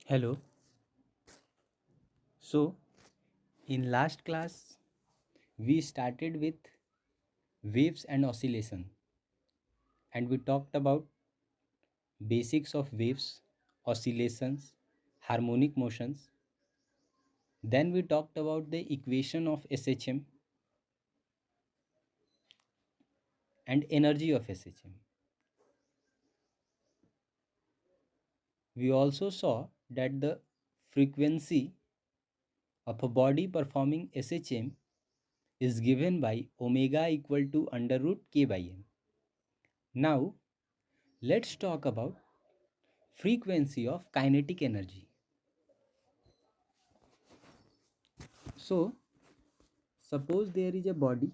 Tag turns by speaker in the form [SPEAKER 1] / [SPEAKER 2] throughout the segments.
[SPEAKER 1] Hello. So, in last class, we started with waves and oscillation, and we talked about basics of waves, oscillations, harmonic motions. Then we talked about the equation of SHM and energy of SHM. We also saw that the frequency of a body performing SHM is given by omega equal to under root k by m. Now, let's talk about frequency of kinetic energy. So, suppose there is a body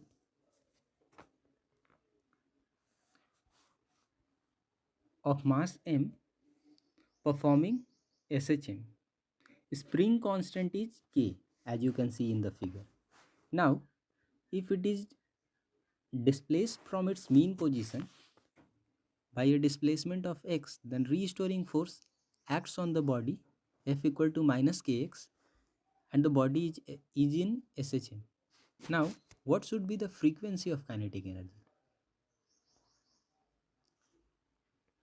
[SPEAKER 1] of mass m performing SHM. Spring constant is k, as you can see in the figure. Now, if it is displaced from its mean position by a displacement of x, then restoring force acts on the body F equal to minus kx, and the body is in SHM. Now, what should be the frequency of kinetic energy?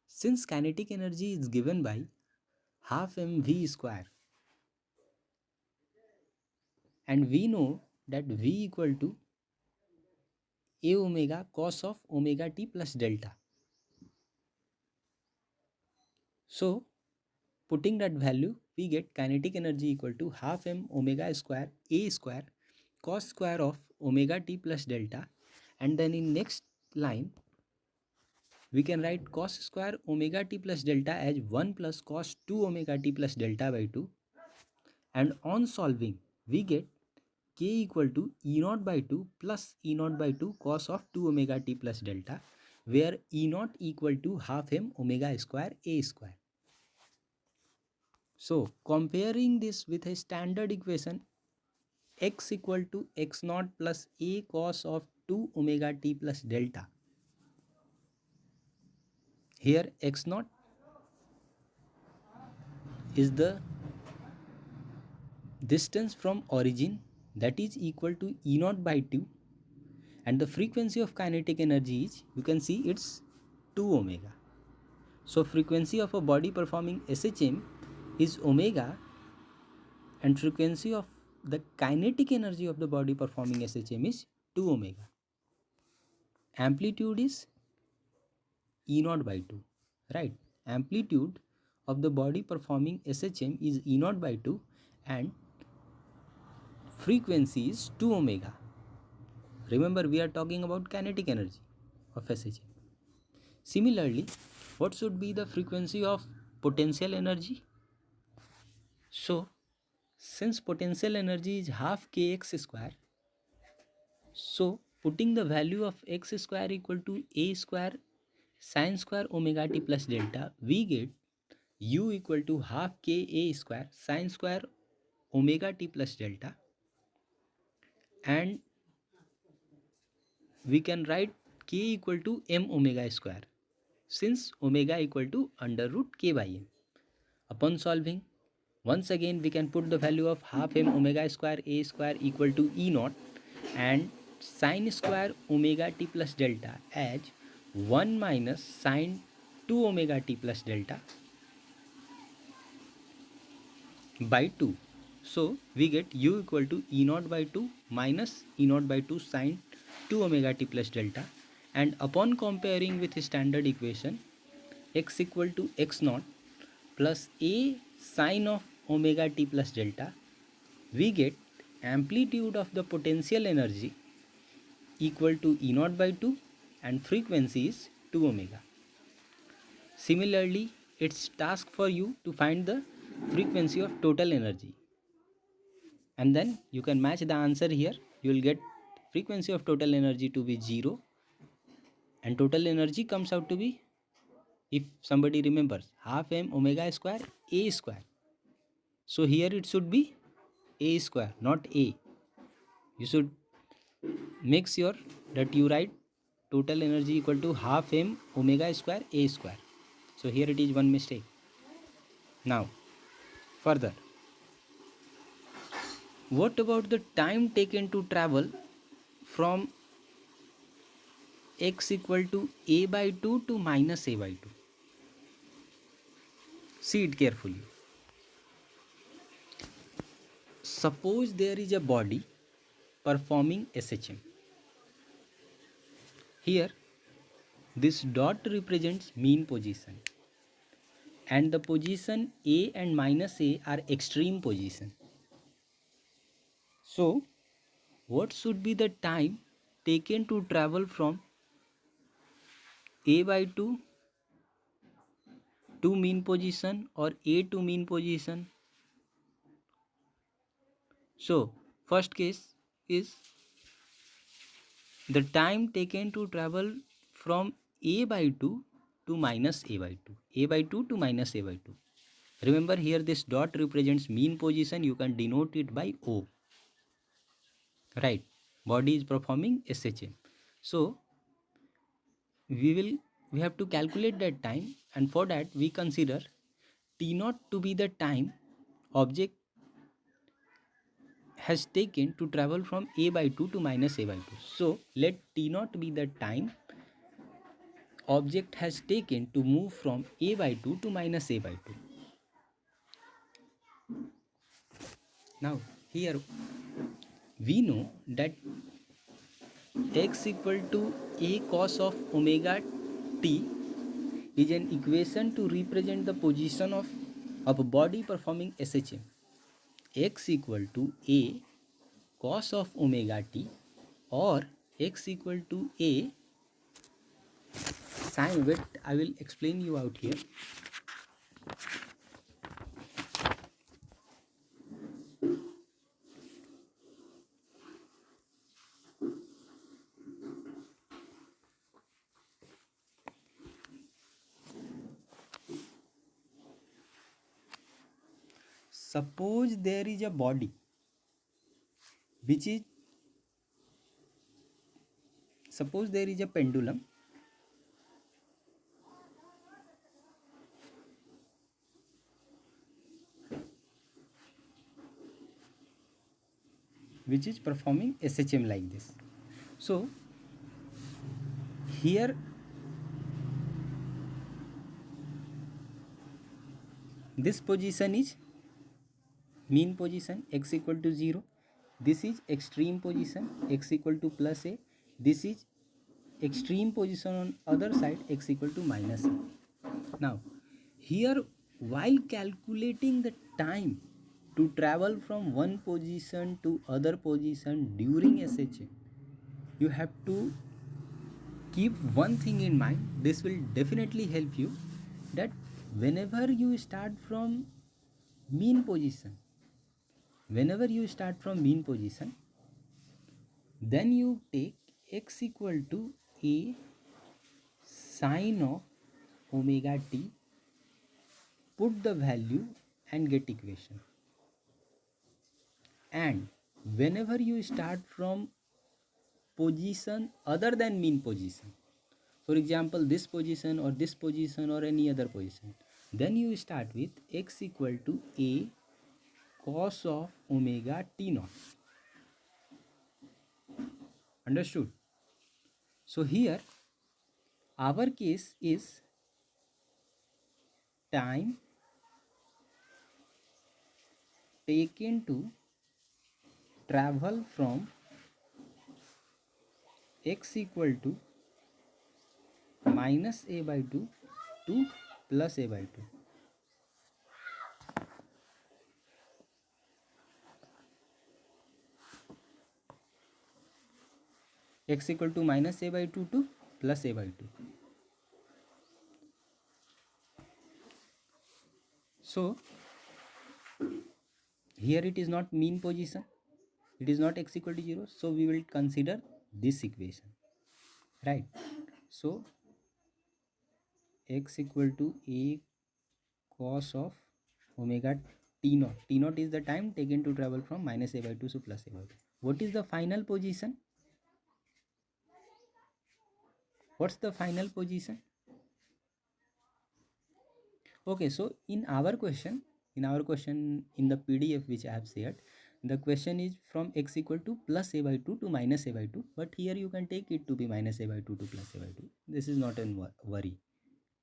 [SPEAKER 1] Since kinetic energy is given by half mv square, and we know that v equal to a omega cos of omega t plus delta. So, putting that value, we get kinetic energy equal to half m omega square a square cos square of omega t plus delta, and then in next line we can write cos square omega t plus delta as 1 plus cos 2 omega t plus delta by 2, and on solving we get k equal to E naught by 2 plus E naught by 2 cos of 2 omega t plus delta, where E naught equal to half m omega square a square. So, comparing this with a standard equation, x equal to x naught plus a cos of 2 omega t plus delta. Here x naught is the distance from origin, that is equal to E naught by 2, and the frequency of kinetic energy is, you can see, it's 2 omega. So frequency of a body performing SHM is omega, and frequency of the kinetic energy of the body performing SHM is 2 omega. Amplitude is E naught by 2, right? Amplitude of the body performing SHM is E naught by 2, and frequency is 2 omega. Remember, we are talking about kinetic energy of SHM. Similarly, what should be the frequency of potential energy? So, since potential energy is half kx square, so putting the value of x square equal to a square sine square omega t plus delta, we get u equal to half k a square sine square omega t plus delta, and we can write k equal to m omega square, since omega equal to under root k by m. Upon solving, once again we can put the value of half m omega square a square equal to E naught and sine square omega t plus delta as 1 minus sine 2 omega t plus delta by 2. So we get u equal to E naught by 2 minus E naught by 2 sine 2 omega t plus delta, and upon comparing with standard equation, x equal to x naught plus a sine of omega t plus delta, we get amplitude of the potential energy equal to E naught by 2, and frequency is 2 omega. Similarly, it's task for you to find the frequency of total energy, and then you can match the answer here. You will get frequency of total energy to be 0, and total energy comes out to be, if somebody remembers, half m omega square a square. So here it should be a square, not a. You should make sure that you write total energy equal to half m omega square a square. So here it is one mistake. Now, Further, what about the time taken to travel from x equal to a by 2 to minus a by 2? See it carefully. Suppose there is a body performing SHM. Here, this dot represents mean position, and the position A and minus A are extreme position. So, what should be the time taken to travel from A by 2 to mean position or A to mean position? So, first case is the time taken to travel from A by 2 to minus A by 2. A by 2 to minus A by 2. Remember, here this dot represents mean position. You can denote it by O. Right. Body is performing SHM. So, we have to calculate that time, and for that we consider T naught to be the time object has taken to travel from A by 2 to minus A by 2. So, let T naught be the time object has taken to move from A by 2 to minus A by 2. Now, here we know that x equal to a cos of omega t is an equation to represent the position of a body performing SHM. X equal to a cos of omega t or x equal to a sine. Wait, I will explain you out here. Suppose there is a body which is, suppose there is a pendulum which is performing SHM like this. So, here this position is mean position, x equal to 0. This is extreme position, x equal to plus a. This is extreme position on other side, x equal to minus a. Now, here while calculating the time to travel from one position to other position during SHM, you have to keep one thing in mind. This will definitely help you, that whenever you start from mean position, then you take x equal to a sine of omega t, put the value and get equation. And whenever you start from position other than mean position, for example this position or any other position, then you start with x equal to a cos of omega t naught. Understood? So here our case is time taken to travel from x equal to minus a by 2 to plus a by 2. X equal to minus a by 2 to plus a by 2. So, here it is not mean position, it is not x equal to 0, so we will consider this equation, right? So, x equal to a cos of omega t naught. T naught is the time taken to travel from minus a by 2 to plus a by 2. What is the final position? What's the final position? Okay, so in our question, in our question in the PDF which I have shared, the question is from x equal to plus a by 2 to minus a by 2, but here you can take it to be minus a by 2 to plus a by 2. This is not a worry.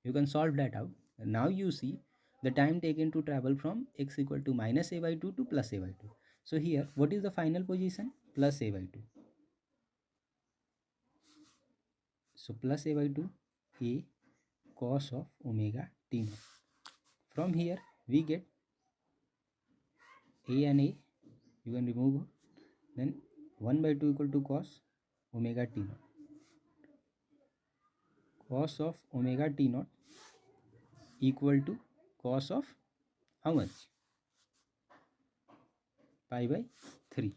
[SPEAKER 1] You can solve that out. Now you see the time taken to travel from x equal to minus a by 2 to plus a by 2. So here, what is the final position? Plus a by 2. So plus a by 2, a cos of omega t naught. From here, we get a and a, you can remove, then 1 by 2 equal to cos omega t naught. Cos of omega t naught equal to cos of how much? Pi by 3.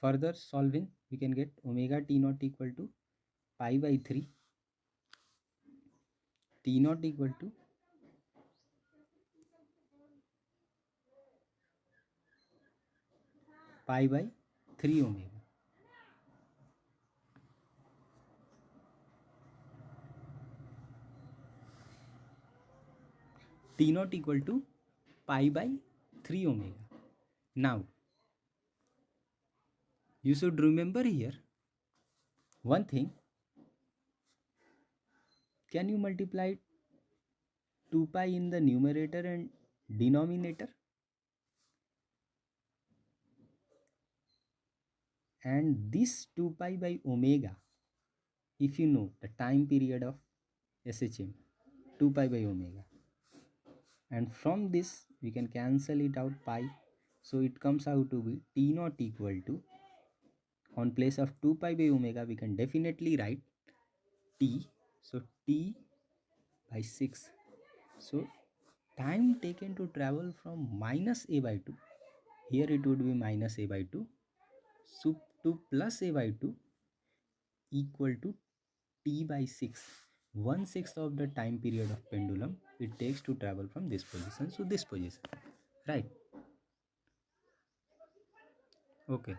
[SPEAKER 1] Further solving, we can get omega t naught equal to pi by 3, t naught equal to pi by 3 omega. T naught equal to pi by 3 omega. Now, you should remember here one thing. Can you multiply 2 pi in the numerator and denominator? And this 2 pi by omega, if you know the time period of SHM, 2 pi by omega. And from this, we can cancel it out pi. So it comes out to be T naught equal to, on place of 2 pi by omega, we can definitely write T. So T by 6. So time taken to travel from minus a by 2, here it would be minus a by 2, so to plus a by 2 equal to t by 6, 1/6 of the time period of pendulum it takes to travel from this position to this position, right? Okay.